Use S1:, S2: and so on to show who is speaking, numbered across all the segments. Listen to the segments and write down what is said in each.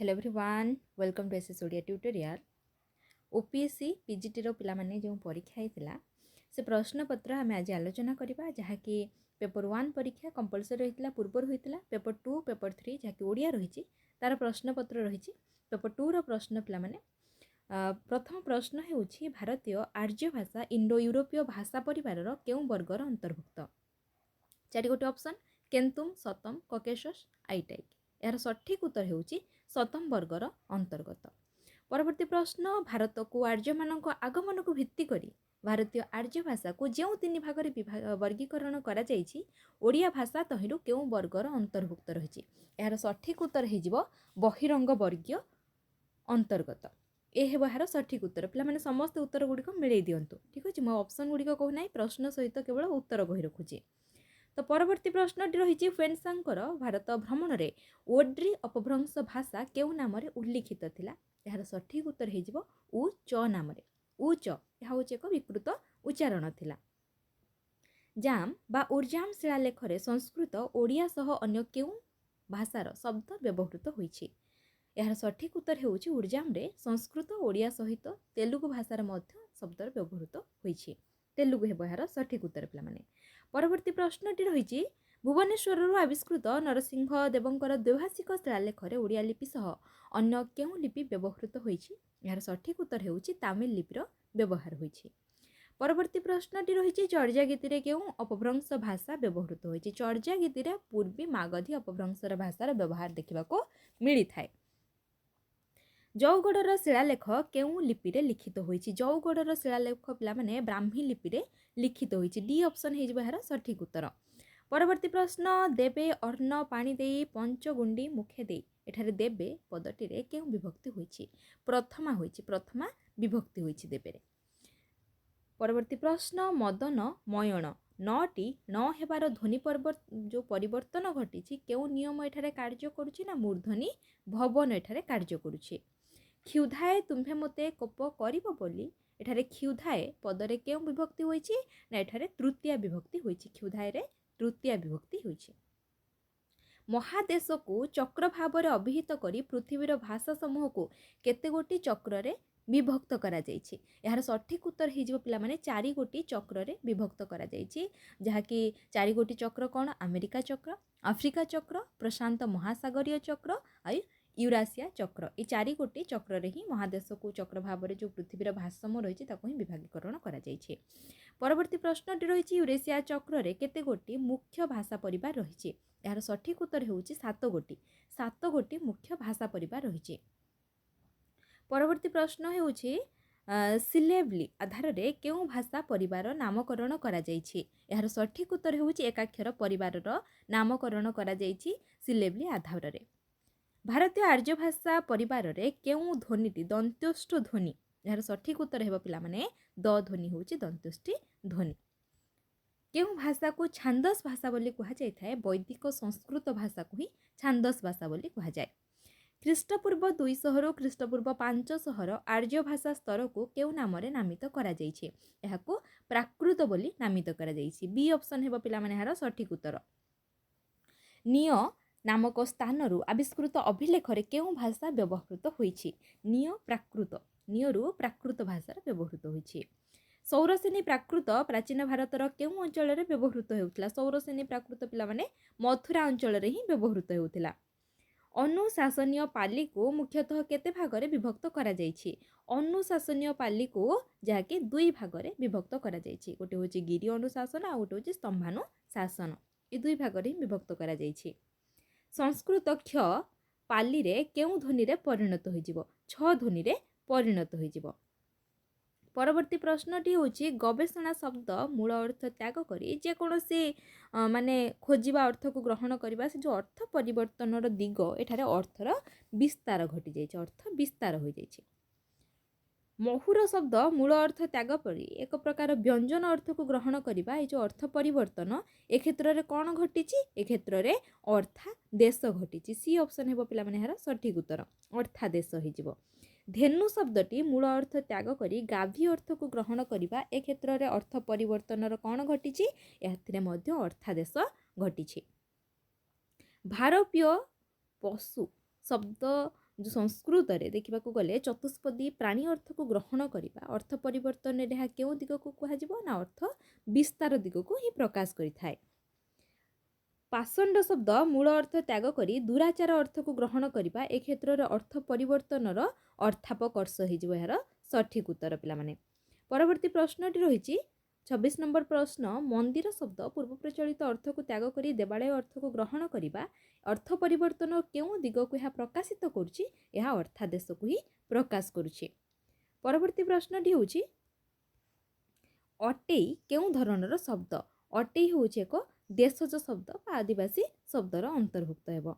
S1: Hello everyone welcome to SS Odia tutorial OPSC PGT रो पिला माने जो परीक्षा होता से प्रश्नपत्र आम आज आलोचना करवा जहाँकि पेपर 1 परीक्षा कंपलसरी होता पूर्वर होता पेपर 2 पेपर 3 जहाँकि ओडिया रही तार प्रश्नपत्र रही पेपर 2 रो प्रश्न पिला माने प्रथम प्रश्न होउछि भारतीय आर्य भाषा इंडो यूरोपीय भाषा परिवार केउ वर्गर अंतर्भुक्त चारि गोटे ऑप्शन केन्तुम सतम ककेशस आईटाइक यार सठिक उत्तर होउछि सतम वर्गर अंतर्गत। परवर्ती प्रश्न भारत को आर्य मानक आगमन को भित्ति करी भारतीय आर्य भाषा को जो तीन भाग में वर्गीकरण करा जाइछि ओडिया भाषा तहिरु केउ वर्गर अंतर्भुक्त रही यार सठिक उत्तर हो बहिरंग वर्गीय अंतर्गत ये यार सठिक उत्तर पे समस्त उत्तर गुड़िक मिलई दिंतु ठीक अच्छे मो ऑप्शन गुड़िक कहूना प्रश्न सहित केवल उत्तर कही रखुची। तो परवर्ती प्रश्नटी रही फेन्सांकर भारत भ्रमण में ओड्री अपभ्रंश भाषा केउ नाम उल्लिखित थिला यार सठिक उत्तर हो उ च नाम उ च यह हूँ एक विकृत उच्चारण थिला। जाम बा उर्जाम शिलालेख संस्कृत ओडिया सह अन्य केउ भाषार शब्द व्यवहृत होइछि यार सठिक उत्तर होउछि उर्जाम रे संस्कृत ओडिया सहित तेलुगु भाषार मध्य शब्द व्यवहृत होइछि तेलुगु हेबो यार सठिक उत्तर पिला माने। परवर्ती प्रश्नटी रही भुवनेश्वर आविष्कृत नरसिंह देवंकर द्वैभाषिक शिलालेख ओडिया लिपि सह अन्य केउ लिपि व्यवहृत होइछि यार सठिक उत्तर होउछि तामिल लिपिर व्यवहार होइछि। परवर्ती प्रश्नटी रही चर्जा गीति केउ अपभ्रंश भाषा व्यवहृत होइछि चर्जा गीति पूर्वी मागधी अपभ्रंशर भाषार व्यवहार देखा मिली थाए। जौगढ़र शिलालेख केउ लिपि रे लिखित होइछि जौगढ़र शिलालेख पिला माने ब्राह्मी लिपि रे लिखित होइछि डी ऑप्शन हे जबो यार सठिक उत्तर। परवर्ती प्रश्न देबे अर्ण पानी देई पंचगुंडी मुखे देई एठारे देबे पदटी रे केउ विभक्ति होइछि प्रथमा विभक्ति होइछि देबे रे। परवर्ती प्रश्न मदन मयण नटी न हेबार ध्वनि जो परिवर्तन घटी केउ नियम एठारे कार्य करुछि ना मूर्धनी भवन एठारे कार्य करुछि। क्षुधाए तुम्भे मते कोप करिबो बोली एठारे क्षुधाए पदरे केउ विभक्ति होइछि ना एठारे तृतीया विभक्ति होइछि क्षुधाए रे तृतीया विभक्ति होइछि। महादेश को चक्र भाव में अभिहित करी पृथ्वीर भाषा समूह को केते गोटी चक्र रे विभक्त करा जाइछि यार सठिक उत्तर हो पिला माने 4 गोटी चक्र रे विभक्त करा जाइछि जहाँकि 4 गोटी चक्र कौन अमेरिका चक्र आफ्रिका चक्र प्रशांत महासागरीय चक्र आयु यूरासिया चक्र ये 4 गोटी चक्र रे ही महादेश को चक्र भाव में जो पृथ्वीर भाषासमूह रही ही विभागीकरण करा जाइछि। परवर्ती प्रश्नटी रही यूरेसिया चक्र रे केते गोटी मुख्य भाषा परिवार रही यार सठिक उत्तर होउछि 7 गोटी मुख्य भाषा परिवार रही। परवर्ती प्रश्न होउछि सिलेबली आधार रे केउ भाषा परिवार नामकरण करा जाइछि यार सठिक उत्तर होउछि एकाक्षर परिवार रो नामकरण करा जाइछि सिलेबली आधार रे। भारतीय आर्य भाषा परिवार रे केउ ध्वनिटी दंत्योष्ठ ध्वनि यार सठिक उत्तर हेबो पिला माने द ध्वनि होउछि दंत्योष्ठी ध्वनि। केउ भाषा को छांदस भाषा बोली कहा जाय थाए वैदिक संस्कृत भाषा को ही छांदस भाषा बोली कहा जाय। ख्रीष्टपूर्व 200 रु ख्रीष्टपूर्व 500 आर्य भाषा स्तर को केउ नाम रे नामित करा जाइछि एहाको प्राकृत बोली नामित करा जाइछि बी ऑप्शन हेबो पिला माने हार सठिक उत्तर। निय नामक स्थान रु आविष्कृत अभिलेख रे केउ भाषा व्यवहृत होइछि नियरु प्राकृत भाषा व्यवहृत होइछि। सौरसेनी प्राकृत प्राचीन भारतर केउ अंचल रे व्यवहृत हेउथला सौरसेनी प्राकृत पिला माने मथुरा अंचल रे ही व्यवहृत हेउथला। अनुशासनीय पाली को मुख्यतः केते भाग रे विभक्त करा जाइछि अनुशासनीय पाली को जाके 2 भाग रे विभक्त करा जाइछि गोटे होछि गिरि अनुशासन आ गोटे होछि स्तंभानुशासन ए 2 भाग रे विभक्त करा जाइछि। संस्कृत क्ष पाली रे केउ ध्वनि रे परिणत होइजिवो 6 ध्वनि रे परिणत होइजिवो। परवर्ती प्रश्नटी होछि गवेषणा शब्द मूल अर्थ त्याग करी जे कोनोसी माने खोजिबा अर्थ को ग्रहण करबा से जो अर्थ परिवर्तन दिग एठारे अर्थर विस्तार घटी जाइछि अर्थ विस्तार हो जाइछि। महुर शब्द मूल अर्थ त्याग करी एक प्रकार व्यंजन अर्थ को ग्रहण करबा ए जो अर्थ परिवर्तन ए क्षेत्र रे कोन घटिछि ए क्षेत्र रे अर्थादेश घटिछि सी ऑप्शन हेबो पिला माने हार सठिक उत्तर अर्थादेश होइजिवो। धेनु शब्दटी मूल अर्थ त्याग करी गाभी अर्थ को ग्रहण करबा ए क्षेत्र रे अर्थ परिवर्तन कोन घटिछि एथिरे मध्य अर्थादेश घटिछि। भारतीय पशु शब्द जो संस्कृत रे देखा गले चतुष्पदी प्राणी अर्थ को ग्रहण करने अर्थ परिवर्तन यहाँ क्यों दिग को कह ना अर्थ विस्तार दिग को ही प्रकाश करें। पाषंड शब्द मूल अर्थ त्याग करी दुराचार अर्थ को ग्रहण करने ए क्षेत्र में अर्थ परिवर्तन अर्थापकर्ष हो यार सठिक उत्तर पिलामाने। परवर्ती प्रश्नटी रही 26 नंबर प्रश्न मंदिर शब्द पूर्व प्रचलित अर्थ को त्याग करी देवालय अर्थ को ग्रहण करने अर्थ परिवर्तन क्यों दिग को यह प्रकाशित करुच्ची अर्थादेश को ही प्रकाश करुच्ची। परवर्ती प्रश्नटी होची अटेई क्यों धरणर शब्द अटेई होची एक देशज शब्द आदिवासी शब्दर अंतर्भुक्त हेब।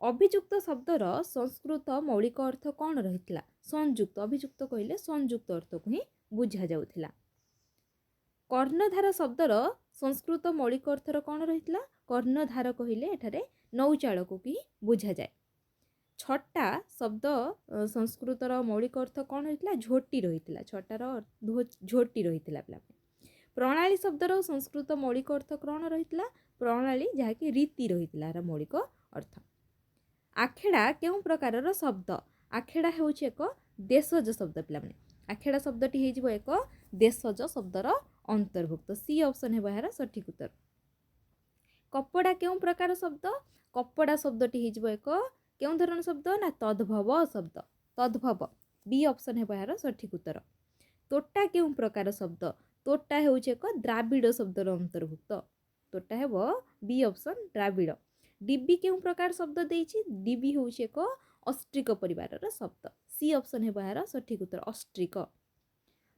S1: अभियुक्त शब्दर संस्कृत मौलिक अर्थ कौन रही संयुक्त अभियुक्त कहले संयुक्त अर्थ को ही बुझा जाउथिला। कर्णधार शब्दर संस्कृत मौलिक अर्थर कौन रही कर्णधार कहले एठारे नौचालक को ही बुझा जाए। छटा शब्द संस्कृतर मौलिक अर्थ कौन रही झोटी रही छटार झोटी रही पिला। प्रणाली शब्दर संस्कृत मौलिक अर्थ कौन रही प्रणाली जहाँकि रीति रही मौलिक अर्थ। आखेड़ा क्यों प्रकार शब्द आखेड़ा हूँ एक देशज शब्द पिला आखेड़ा शब्दटी हो एक देशज शब्दर अंतर्भुक्त सी ऑप्शन है यार सठिक उत्तर। कपड़ा क्यों प्रकार शब्द कपड़ा शब्दटी हो एक क्यों धरण शब्द ना तद्भव शब्द तद्भव बी ऑप्शन है यार सठिक उत्तर। तोटा क्यों प्रकार शब्द तोटा हूँ एक द्राविड़ शब्दर अंतर्भुक्त तोटा है बी ऑप्शन द्राविड़। डिबी क्यों प्रकार शब्द देछि डिबी हूँ एक ऑस्ट्रिक परिवार शब्द सी ऑप्शन है यार सठिक उत्तर ऑस्ट्रिक।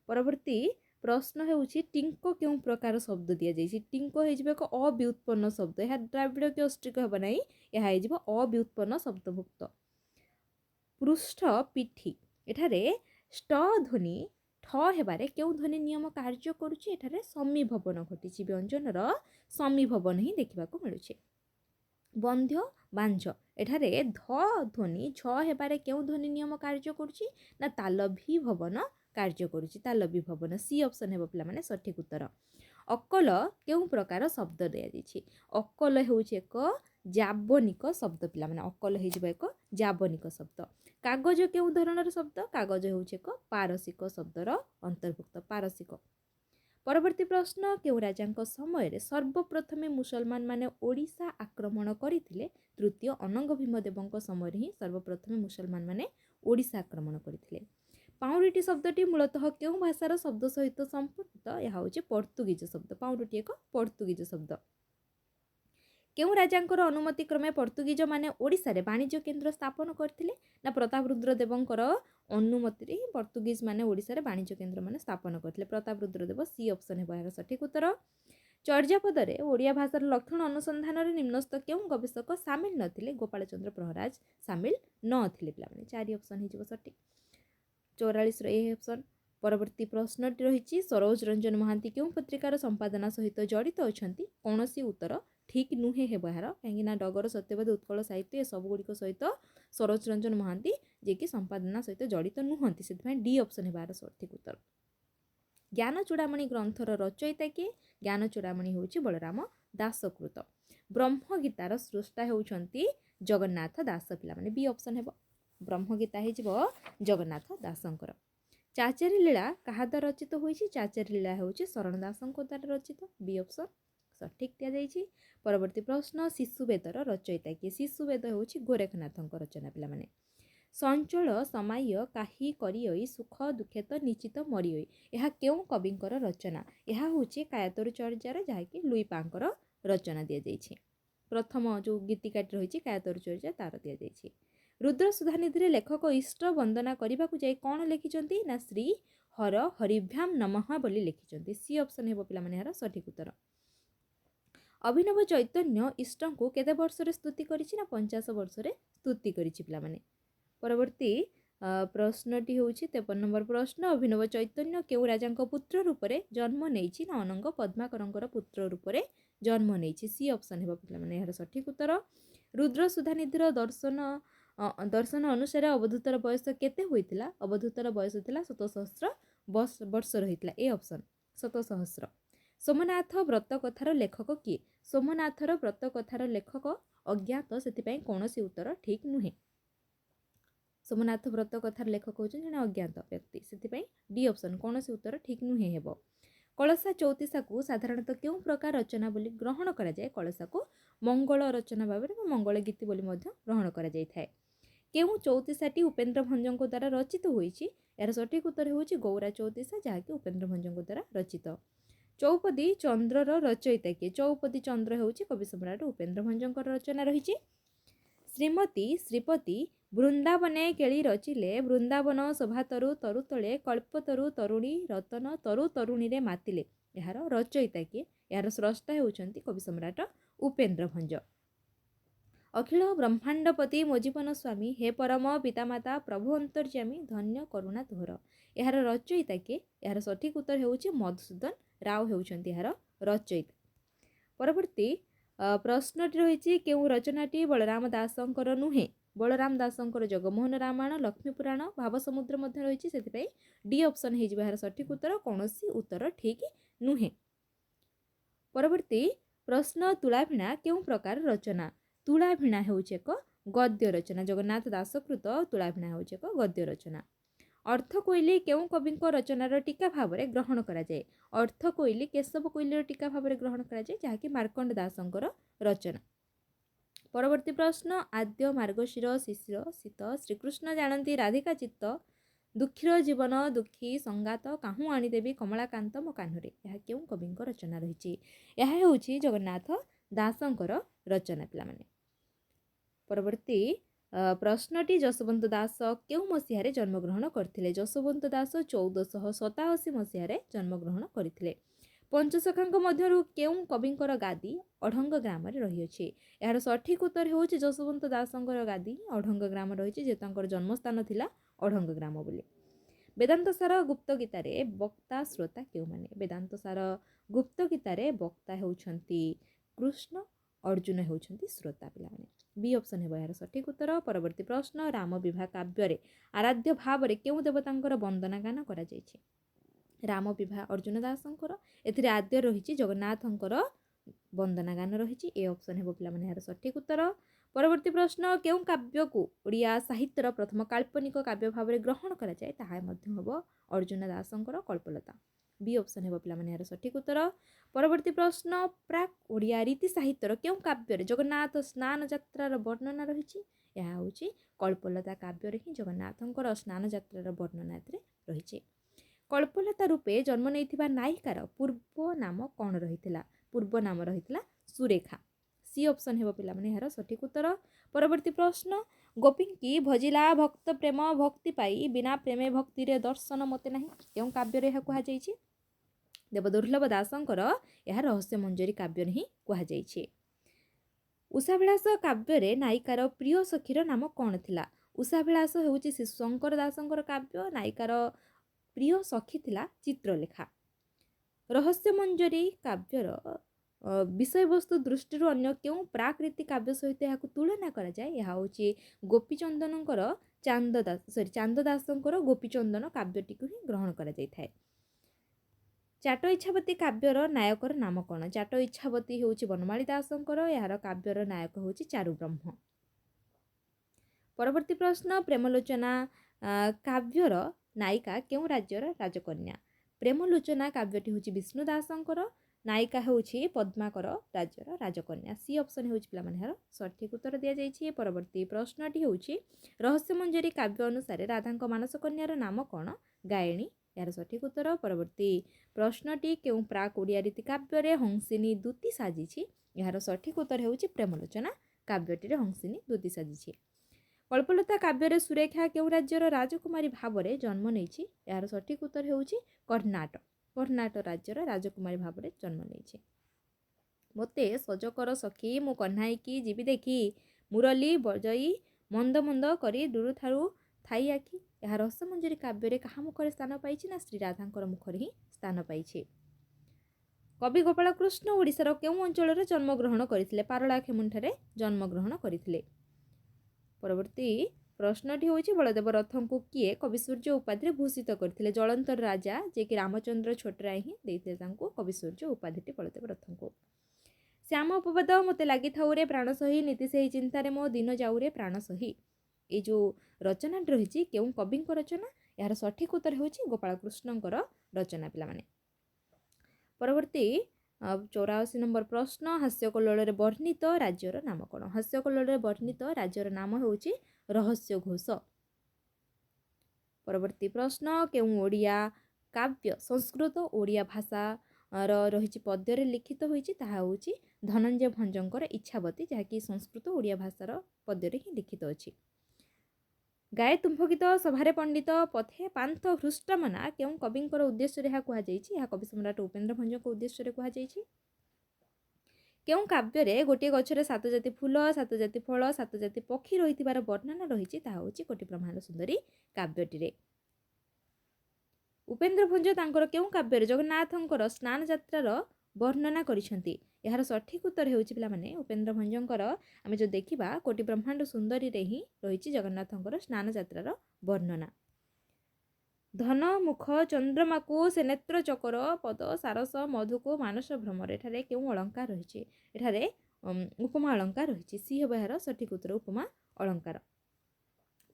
S1: परवर्ती प्रश्न होउछि टिंको क्यों प्रकार शब्द दिया जाइछि टिंको हेजिबो एक अव्युत्पन्न शब्द यह द्राविड़ कि ऑस्ट्रिक हेबा नै यह हेजिबो अव्युत्पन्न शब्दभुक्त। पृष्ठ पिठी एठारे स्ट ध्वनि ठ हेबारे क्यों ध्वनि नियम कार्य करुछि एठारे समीभवन घटिछि व्यंजनर समीभवन ही देखिबाको मिलुछि। बंध्य बांझ एठारे ध ध्वनि छ हेबारे क्यों ध्वनि नियम कार्य करुछि ना तालभी भवन कार्य करुछि तालभी भवन सी ऑप्शन है पिला माने सठिक उत्तर। अकल क्यों प्रकार शब्द दिया जाइछि अकल हेउछि एक जावनिक शब्द पिला माने अकल हेजिबो एक जावनिक शब्द। कागज क्यों धरणर शब्द कागज हेउछि एक पारसिक शब्दर अंतर्भुक्त पारसिक। परवर्ती प्रश्न क्यों राजांक समय सर्वप्रथमे मुसलमान माने ओडिशा आक्रमण करथिले तृतीय अनंग भीम देवंक समय ही सर्वप्रथमे मुसलमान माने ओडिशा आक्रमण करथिले। पाउंडुटी शब्दटी मूलतः क्यों भाषार शब्द सहित संपर्कित यह हूँ पोर्तुगीज शब्द पाउंडुटी एक पोर्तुगीज शब्द। क्यों राजांकर अनुमति क्रमे पोर्तुगीज माने ओडिशा रे वाणिज्य केन्द्र स्थापन करथिले ना प्रतापरुद्र देवंकर अनुमति रे पोर्तुगीज माने ओडिशा रे वाणिज्य केन्द्र माने स्थापन करथिले प्रतापरुद्र देव सी ऑप्शन है यार सठिक उत्तर। चर्यापद रे ओडिया भाषार लक्षण अनुसंधान रे निम्नस्थ क्यों गवेषक सामिल नथिले गोपाल चंद्र प्रहराज सामिल नथिले पिला माने 4 ऑप्शन हिजबो सठिक 44 ए ऑप्शन। परवर्ती प्रश्नटी रही सरोज रंजन महांती क्यों पत्रिकार संपादना सहित जड़ित अछंती कौनसी उत्तर ठीक नुहे हे बाहर कहीं डगर सत्यवाद उत्कल साहित्य सबुगुड़िक सहित सरोज रंजन महांती जे कि संपादना सहित जड़ित नुहंती से डी ऑप्शन है बाहर सठिक उत्तर। ज्ञान चूड़ामणि ग्रंथर रचयिता किए ज्ञान चूड़ामणि होउछि बलराम दासकृत। ब्रह्मगीतार सृष्टा होउछंती जगन्नाथ दास पिला माने बी ऑप्शन है ब्रह्मगीता हो जगन्नाथ दासंकर। चाचेरी लीला क्या द्वारा रचित होइछि चाचेरी लीला होउछि शरण दासंक द्वारा रचित बी ऑप्शन सठिक दिया जाइछि। परवर्ती प्रश्न शिशुवेदर रचयिता किए शिशुवेद होउछि गोरखनाथंक रचना पिला माने। संचल समाय काही करियई सुख दुखेत निश्चित मरियई यह क्यों कविंकर रचना यह होउछि कायतोर चर्यार जहाँकि लुई पांकर रचना दिया जाइछि। प्रथम जो गीतिकाटी रही कायतोर चर्या तार दिया जाइछि। रुद्र सुधानिधि लेखक इष्ट वंदना करने को जाए कौन लिखिं ना श्री हर हरिभ्याम नमः बोली लिखिं सी ऑप्शन है पिला माने यार सठिक उत्तर। अभिनव चैतन्य इष्ट को केते वर्ष स्तुति करिछि ना 50 वर्ष स्तुति करिछि पिला माने। परवर्ती प्रश्नटी होउछि 53 नंबर प्रश्न अभिनव चैतन्य केउ राजांक पुत्र रूप में जन्म नेइछि ना अनंग पद्माकरंकर पुत्र रूप में जन्म नेइछि सी ऑप्शन है पिला माने यार सठिक उत्तर। रुद्र सुधानिधिर दर्शन अनुसार अवधूतर बयस केते होइतिला अवधूतर बयस थिला 7 वर्ष रहितला ए ऑप्शन 7 सोमनाथ व्रत कथार लेखक किए सोमनाथर व्रत कथार लेखक अज्ञात से कौन सी उत्तर ठीक नुहे। सोमनाथ व्रत कथार लेखक होउछन जने अज्ञात व्यक्ति सेथिपई डी ऑप्शन कोनोसी उत्तर ठीक नुहे हेबो। कलसा चौतीसा को साधारणतः केउ प्रकार रचना बोली ग्रहण करा जाय। कलसा को मंगल रचना भाबरे मंगल गीति बोली मध्य ग्रहण करा जाय थाए। केउ चौतीसाटी उपेन्द्र भंजଙ୍କ द्वारा रचित होईछि। यार सठिक उत्तर होउछि गौरा चौतीसा जाकी उपेन्द्र भंजଙ୍କ द्वारा रचित। चौपदी चंद्रर रचयिता किए? चौपदी चंद्र होउछि कवि सम्राट उपेन्द्र भंजଙ୍କର रचना रहिछि। श्रीमती श्रीपति बृंदावने केଳି रचिले बृंदावन शोभा तरु तरु तले कल्पतरु तरुणी रतन तरु तरुणी रे मातिले। यार रचयिता किए? यार स्रष्टा हेउछन्ति कवि सम्राट उपेन्द्र भंज। अखिल ब्रह्मांडपति मो जीवन स्वामी हे परम पितामाता प्रभु अंतर्यामी धन्य करुणा तोहर। यार रचयिता किए? यार सठिक उत्तर हेउछि मधुसूदन राव हेउछन्ति यार रचयिता। परवर्ती प्रश्नटी रही केउ रचनाटी बलराम दासंकर नुहे? बलराम दासंकर जगमोहन रामायण लक्ष्मी पुराण भाव समुद्र मध्य रही से डी ऑप्शन हो यार सठिक उत्तर कौनसी उत्तर ठीक नुहे। परवर्ती प्रश्न तुलाभिणा केउ प्रकार रचना? तुलाभिणा हेउछि एक गद्य रचना। जगन्नाथ दासकृत तुलाभिणा हेउछि एक गद्य रचना। अर्थ कोइली केउ कविंक रचनार टीका भावरे ग्रहण करा जाय? अर्थ कोइली केशव कोइलीर टीका भावरे ग्रहण करा जाय जाकी मार्कंड दासंकर रचना। परवर्ती प्रश्न आद्य मार्गशीर शिशिर शीत श्रीकृष्ण जानती राधिका चित्त दुखीर जीवन दुखी संगात काहू आनीदेवी कमलाकांत मो कान्हरे। यह केउ कविंक रचना रही? यह हेउछि जगन्नाथ दासंकर रचना पिलामाने। परवर्ती प्रश्नटी जशवंत दास केउ मसीहारे जन्मग्रहण करथिले? जशवंत दास 1487 मसीहारे जन्मग्रहण करथिले। पंचसखांक मध्यरु केउ कविंकर गादी अढंग ग्राम रे रही अछि? यार सठिक उत्तर हेउछि जशवंत दासंकर गादी अढंग ग्राम रही जे तांकर जन्मस्थान थिला अढंग ग्राम बोली। वेदांत सार गुप्त गीतारे वक्ता श्रोता केउ माने? वेदांत सार गुप्त गीतारे वक्ता हेउछंती कृष्ण अर्जुन हेउछंती श्रोता पिलाने। बी ऑप्शन हेबो यार सठिक उत्तर। परवर्ती प्रश्न राम विवाह काव्य आराध्य भाव रे केउ देवतांकर वंदना गान करा जायछि? राम विवाह अर्जुन दासंकर एथिरे आद्य रही जगन्नाथंकर वंदना गान रही। ए ऑप्शन हेबो पिलाने यार सठिक उत्तर। परवर्ती प्रश्न केउ काव्य को ओडिया साहित्यर प्रथम काल्पनिक काव्य भाव रे ग्रहण करा जाय? ताहा मध्य हेबो अर्जुन दासंकर कल्पलता। बी ऑप्शन हेबो पिलाने यार सठिक उत्तर। परवर्ती प्रश्न प्राक ओडिया रीति साहित्यर केउ काव्य रे जगन्नाथ स्नान यात्रार वर्णना रही? यह होछि कल्पलता काव्य रे ही जगन्नाथंकर स्नान यात्रार वर्णना एतरे रही। कल्पलता रूपे जन्म नैथिबा नायिकार पूर्व नाम कौन रहिथिला? पूर्व नाम रहिथिला सुरेखा। सी ऑप्शन हेबो पिलाने यार सठिक उत्तर। परवर्ती प्रश्न गोपिंकी भजिला भक्त प्रेम भक्ति पाई बिना प्रेमे भक्ति रे दर्शन मते नाही। केउ काव्य रे कुहा जायछि? देवदुर्लभ दासंकर यह रहस्य मंजरी काव्य ही कुहा जायछि। उषाभिलाष काव्य रे नायिकार प्रिय सखीर नाम कौन थिला? उषाभिलाष हेउछि श्री शंकर दासंकर काव्य। नायिकार प्रिय सखी थिला चित्रलेखा। रहस्य मंजरी काव्यर विषय वस्तु दृष्टि अन्य केउ प्राकृति काव्य सहित यह तुलना करा जाय? यह होछि गोपीचंदनकर चांददासंकर गोपीचंदन काव्यटी को ही ग्रहण करा जाय थाए। चाट इच्छावती काव्यर नायकर नाम कौन? चाट इच्छावती हेउछि बनमाली दासंकर। यार काव्यर नायक होछि चारु ब्रह्म। परवर्ती प्रश्न प्रेमलोचना काव्यर नायिका केउ राज्यर राजकन्या? प्रेमलोचना काव्यटी होछि विष्णु दासंकर। नायिका होछि पद्माकर राज्यर राजकन्या। सी ऑप्शन होछि पिलामाने यार सठिक उत्तर दिया जायछि। परवर्ती प्रश्नटी होछि रहस्य मंजरी काव्य अनुसार राधांक मानस कन्यार नाम कौन? गायणी। यार सठिक उत्तर। परवर्ती प्रश्नटी केउ प्राक ओडिया रीति काव्य रे हंसिनी दूती साजिछि? यार सठिक उत्तर हेउछि प्रेमलोचना काव्यटी रे हंसिनी दूती साजिछि। कल्पलता काव्य रे सुरेखा केउ राज्यर राजकुमारी भाव रे जन्म नेछि? यार सठिक उत्तर हेउछि कर्णाटक। कर्णाटक राज्यर राजकुमारी भाव रे जन्म नेछि। मोते सजकर सखी मु कन्हाई की जीवी देखी मुरली बजई मंद मंद करी दूर थारु थाई आखि। यह रहस्य मंजरी काव्य रे कहा मुखरे स्थान पाइछि? ना श्री राधांकर मुखरे ही स्थान पाइछि। कवि गोपाल कृष्ण ओडिशार केउ अंचल रे जन्म ग्रहण करथिले? पारला खेमुंठारे जन्म ग्रहण करथिले। परवर्ती प्रश्नटी होछि बलदेव रथंकु किए कवि सूर्य उपाधि भूषित करथिले? जलंतर राजा जे कि रामचंद्र छोटराय ही देइथिले तांको कवि सूर्य उपाधिटी बलदेव रथंकु। श्याम उपपद मते लागि थाउ रे प्राण सही नीति सही चिंता रे मो दिन जाऊ रे प्राण सही। ये जो रचना रही केउं कविंक रचना यार सठिक उत्तर होची गोपाल कृष्णंकर रचना पिला माने। परवर्ती 84 नंबर प्रश्न हास्यकल्लोଳରେ वर्णित राज्यर नाम कौन। हास्यकल्लोଳରେ वर्णित राज्यर नाम होची रहस्य घोष। परवर्ती प्रश्न केउं ओडिया काव्य संस्कृत ओडिया भाषा रही पद्य लिखित होईची ताहा होची धनंजय भंजंकर इच्छावती जहाँकि संस्कृत ओडिया भाषार पद्य ही लिखित अछि। गाए तुम्भ गीत सभारे पंडित पथे पांथ हृष्टमना केउं कविंकर उद्देश्य रे कुहा जाईची। यह कवि सम्राट उपेन्द्र भंजक उद्देश्य रे कुहा जाईची। केउं काव्य रे गोटे गछरे सात जाति फूल सात जाति फल सात जाति पक्षी रहिथिबार वर्णना रहिची ताहा होची कोटि ब्रह्मांड सुंदरी काव्यटी रे। उपेन्द्र भंज तांकर केउं काव्य रे जगन्नाथंकर स्नान यात्रार वर्णना करिसंती। यार सठिक उत्तर हेउची पिला माने उपेन्द्र भंजंकर आमे जो देखिबा कोटि ब्रह्मांड सुंदरी रे ही रहिची जगन्नाथंकर स्नान यात्रार वर्णना। धन मुख चंद्रमाकु से नेत्र चकर पद सारस मधुको मानस भ्रमर एठारे केउं अलंकार रहिची। एठारे उपमा अलंकार रहिची। सी हेबा यार सठिक उत्तर उपमा अलंकार।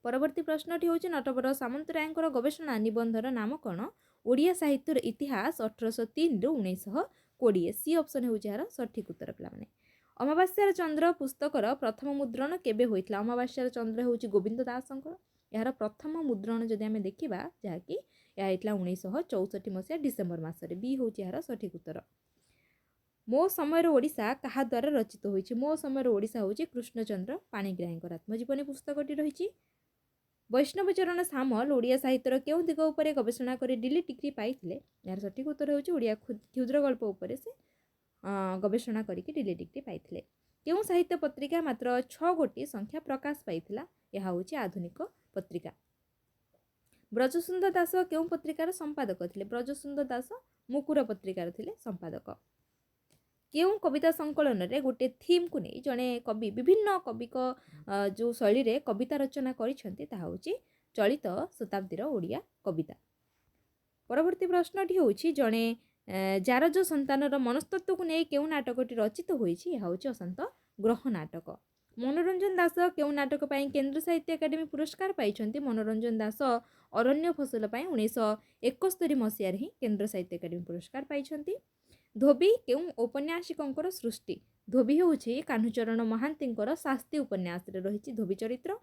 S1: परवर्ती प्रश्नटी होची नटवर सामन्तरायଙ୍କର गवेषणा निबंधर नाम कौन। ओडिया साहित्यर इतिहास 1803 रु 1920। सी ऑप्शन होची यार सठिक उत्तर पिला माने। अमावास्यार चंद्र पुस्तकर प्रथम मुद्रण केबे होइतला। अमावास्यार चंद्र होची गोविंद दासंकर। यार प्रथम मुद्रण जदि आमे देखिबा जहाँकि या होइतला 1964 मसिया डिसेम्बर मासरे। बी होची यार सठिक उत्तर। मो समयर ओडिशा कहा द्वारा रचित होइची। मो समयर ओडिशा होची कृष्णचंद्र पाणिग्राहींकर आत्मजीवनी पुस्तकटी रहिची। वैष्णव चरण सामल ओडिया साहित्यर केउं दिग उपरे गवेषणा करी डिली डिग्री पाइथिले। यार सठिक उत्तर होची ओडिया क्षुद्र गल्प उपरे से गवेषणा करिके डिली डिग्री पाइथिले। केउं साहित्य पत्रिका मात्र 6 गोटी संख्या प्रकाश पाइथिला। यह होची आधुनिक पत्रिका। ब्रजसुंदर दास केउं पत्रिकार संपादक थिले। ब्रजसुंदर दास मुकुर पत्रिकार थिले संपादक। केउं कविता संकलन रे गोटे थीम को नहीं जड़े कवि विभिन्न कविक जो शैली रे कविता रचना करिसेंती ताहा होची चलित शताब्दीर ओडिया कविता। परवर्ती प्रश्नटी होची जड़े जारज संतानर मनस्तत्व को नहीं केउं नाटकटी रचित होईची। यह होची अशांत ग्रह नाटक। मनोरंजन दास केउं नाटक पाई केंद्र साहित्य एकाडेमी पुरस्कार पाइछंती। मनोरंजन दास अरण्य फसल पाई 1971 मसिया रे केंद्र साहित्य एकाडेमी पुरस्कार पाइछंती। धोबी केउं उपन्यासिकंकर सृष्टि। धोबी होची कान्हुचरण महांतींकर शास्त्री उपन्यास रे रहिची धोबी चरित्र।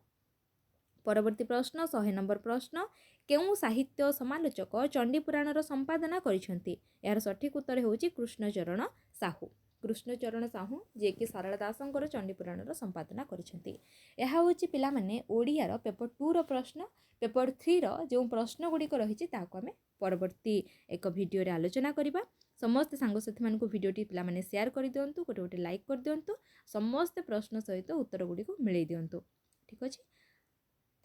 S1: परवर्ती प्रश्न 100 नंबर प्रश्न केउं साहित्य समालोचक चंडीपुराणर संपादना करिसंती। यार सठिक उत्तर होची कृष्णचरण साहू। कृष्णचरण साहू जे कि सारला दासंकर चंडीपुराणर संपादना करिसंती। यह होची पिला माने ओडियार पेपर 2 रो प्रश्न। पेपर 3 रो जो प्रश्न गुड़िक रहिची ताको आमे परवर्ती एक वीडियो रे आलोचना करिबा। समस्त सांगसाथी मानकु वीडियोटी पिला माने शेयर कर दियंतु गोटे गोटे लाइक कर दियंतु समस्त प्रश्न सहित उत्तर गुड़ी को मिलई दियंतु। ठीक अछि।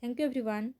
S1: Thank you everyone.